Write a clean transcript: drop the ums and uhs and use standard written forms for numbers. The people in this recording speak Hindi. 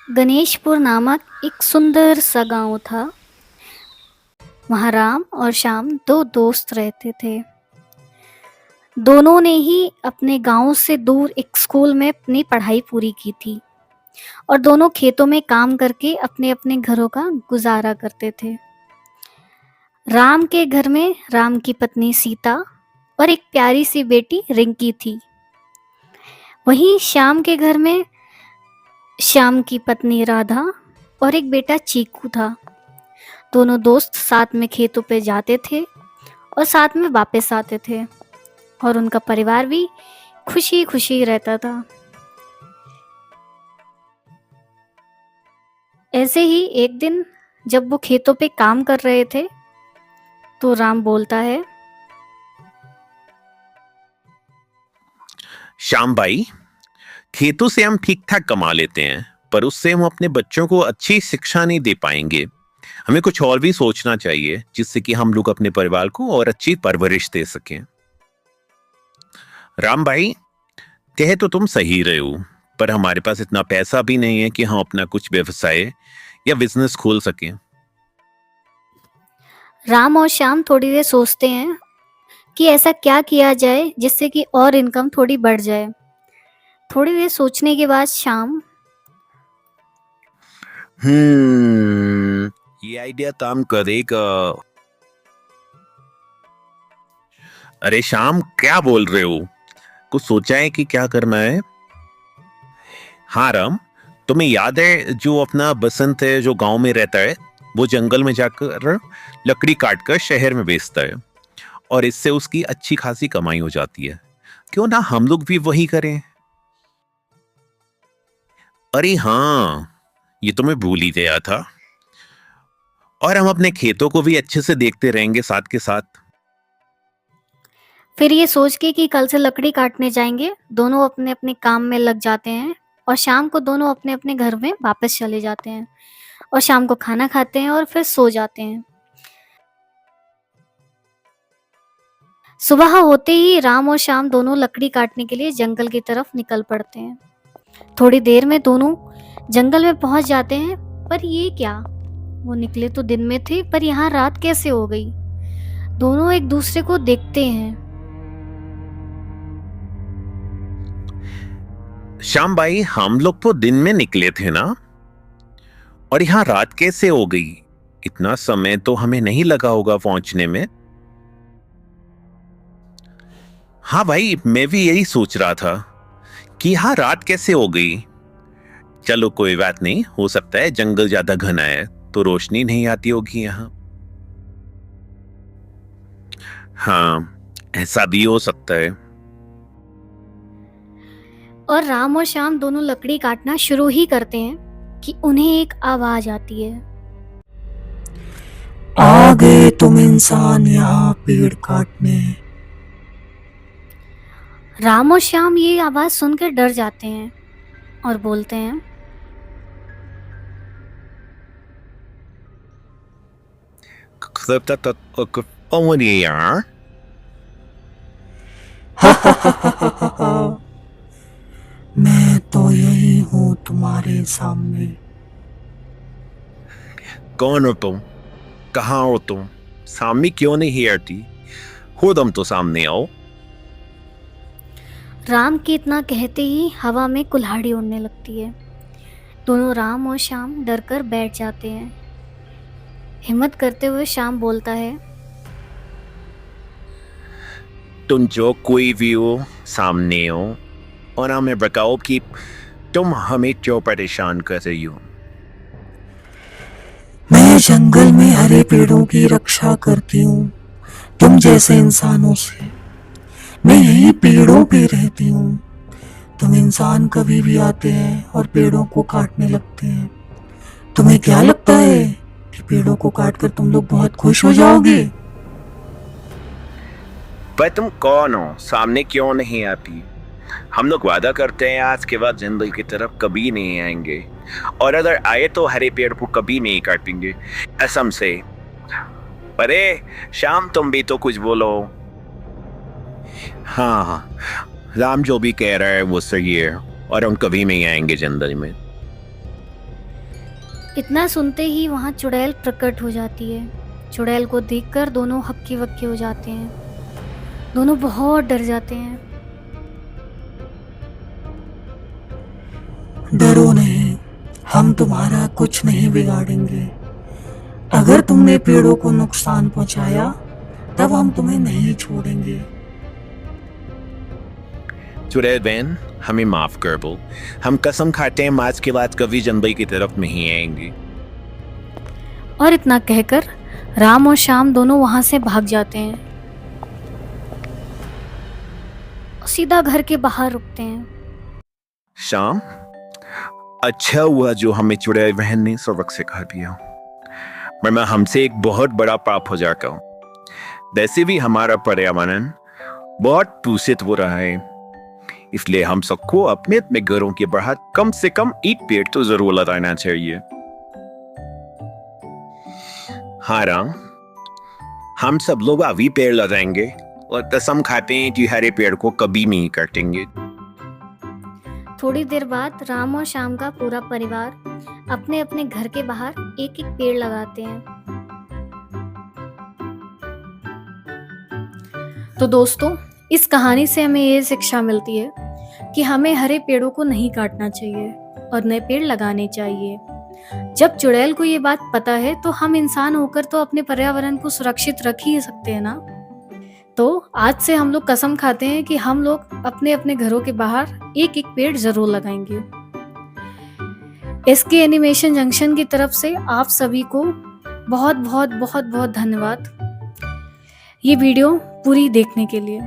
गणेशपुर नामक एक सुंदर सा गांव था। वहाँ राम और श्याम दो दोस्त रहते थे। दोनों ने ही अपने गांव से दूर एक स्कूल में अपनी पढ़ाई पूरी की थी और दोनों खेतों में काम करके अपने अपने घरों का गुजारा करते थे। राम के घर में राम की पत्नी सीता और एक प्यारी सी बेटी रिंकी थी। वहीं श्याम के घर में श्याम की पत्नी राधा और एक बेटा चीकू था। दोनों दोस्त साथ में खेतों पे जाते थे और साथ में वापस आते थे और उनका परिवार भी खुशी खुशी रहता था। ऐसे ही एक दिन जब वो खेतों पे काम कर रहे थे तो राम बोलता है, श्याम भाई, खेतों से हम ठीक ठाक कमा लेते हैं, पर उससे हम अपने बच्चों को अच्छी शिक्षा नहीं दे पाएंगे। हमें कुछ और भी सोचना चाहिए जिससे कि हम लोग अपने परिवार को और अच्छी परवरिश दे सकें। राम भाई, कहे तो तुम सही रहे हो, पर हमारे पास इतना पैसा भी नहीं है कि हम अपना कुछ व्यवसाय या बिजनेस खोल सकें। राम और श्याम थोड़ी देर सोचते हैं कि ऐसा क्या किया जाए जिससे कि और इनकम थोड़ी बढ़ जाए। थोड़ी देर सोचने के बाद श्याम, ये आइडिया काम करेगा। अरे श्याम, क्या बोल रहे हो? कुछ सोचा है कि क्या करना है? हाँ राम, तुम्हें याद है जो अपना बसंत है जो गांव में रहता है, वो जंगल में जाकर लकड़ी काटकर शहर में बेचता है और इससे उसकी अच्छी खासी कमाई हो जाती है। क्यों ना हम लोग भी वही करें? अरे हाँ, ये तो मैं भूल ही गया था। और हम अपने खेतों को भी अच्छे से देखते रहेंगे साथ के साथ। फिर ये सोच के कि कल से लकड़ी काटने जाएंगे, दोनों अपने अपने काम में लग जाते हैं और शाम को दोनों अपने अपने घर में वापस चले जाते हैं और शाम को खाना खाते हैं और फिर सो जाते हैं। सुबह होते ही राम और श्याम दोनों लकड़ी काटने के लिए जंगल की तरफ निकल पड़ते हैं। थोड़ी देर में दोनों जंगल में पहुंच जाते हैं, पर ये क्या, वो निकले तो दिन में थे पर यहाँ रात कैसे हो गई। दोनों एक दूसरे को देखते हैं। श्याम भाई, हम लोग तो दिन में निकले थे ना, और यहाँ रात कैसे हो गई? इतना समय तो हमें नहीं लगा होगा पहुंचने में। हाँ भाई, मैं भी यही सोच रहा था कि यहाँ रात कैसे हो गई। चलो कोई बात नहीं, हो सकता है जंगल ज्यादा घना है तो रोशनी नहीं आती होगी यहाँ। हाँ, ऐसा भी हो सकता है। और राम और श्याम दोनों लकड़ी काटना शुरू ही करते हैं कि उन्हें एक आवाज आती है, आ गए तुम इंसान यहाँ पेड़ काटने। राम और श्याम ये आवाज सुनकर डर जाते हैं और बोलते हैं, मैं तो यही हूँ तुम्हारे सामने। कौन हो तुम? कहाँ हो तुम? सामने क्यों नहीं आती? हो तुम तो सामने आओ। राम के इतना कहते ही हवा में कुल्हाड़ी उड़ने लगती है। दोनों राम और श्याम डरकर बैठ जाते हैं। हिम्मत करते हुए श्याम बोलता है, तुम जो कोई भी हो, सामने हो और हमें बताओ कि तुम हमें क्यों परेशान कर रही हो। मैं जंगल में हरे पेड़ों की रक्षा करती हूँ, तुम जैसे इंसानों से। मैं यही पेड़ों पे रहती हूँ। तुम इंसान कभी भी आते हैं और पेड़ों को काटने लगते हैं। तुम्हें क्या लगता है कि पेड़ों को काटकर तुम लोग बहुत खुश हो जाओगे? पर तुम कौन हो? सामने क्यों नहीं आती? हम लोग वादा करते हैं आज के बाद जंगल की तरफ कभी नहीं आएंगे, और अगर आए तो हरे पेड़ को कभी नहीं काटेंगे, कसम से। अरे श्याम, तुम भी तो कुछ बोलो। हाँ, राम जो भी कह रहा है वो सही है, और हम कभी नहीं आएंगे जंगल में। इतना सुनते ही वहाँ चुड़ैल प्रकट हो जाती है। चुड़ैल को देखकर दोनों हक्के बक्के हो जाते हैं। दोनों बहुत डर जाते हैं। डरो नहीं, हम तुम्हारा कुछ नहीं बिगाड़ेंगे। अगर तुमने पेड़ों को नुकसान पहुंचाया तब हम तुम्हें नहीं छोड़ेंगे। चुड़ैल बहन, हमें माफ कर दो। हम कसम खाते हैं आज के बाद कभी जंगल की तरफ नहीं आएंगे। और इतना कहकर राम और श्याम दोनों वहां से भाग जाते हैं। सीधा घर के बाहर रुकते हैं। श्याम, अच्छा हुआ जो हमें चुड़ैल बहन ने सबक सिखा दिया, वरना हमसे एक बहुत बड़ा पाप हो जाता। वैसे भी हमारा पर्यावरण बहुत दूषित हो रहा है, इसलिए हम सबको अपने अपने घरों के बाहर कम से कम एक पेड़ तो जरूर लगाना चाहिए। हाँ राम, हम सब लोग अभी पेड़ लगाएंगे और कसम खाते हैं कि हरे पेड़ को कभी नहीं काटेंगे। थोड़ी देर बाद राम और श्याम का पूरा परिवार अपने अपने घर के बाहर एक एक पेड़ लगाते हैं। तो दोस्तों, इस कहानी से हमें ये शिक्षा मिलती है कि हमें हरे पेड़ों को नहीं काटना चाहिए और नए पेड़ लगाने चाहिए। जब चुड़ैल को ये बात पता है तो हम इंसान होकर तो अपने पर्यावरण को सुरक्षित रख ही सकते हैं ना। तो आज से हम लोग कसम खाते हैं कि हम लोग अपने अपने घरों के बाहर एक एक पेड़ जरूर लगाएंगे। एसके एनिमेशन जंक्शन की तरफ से आप सभी को बहुत बहुत बहुत बहुत धन्यवाद ये वीडियो पूरी देखने के लिए।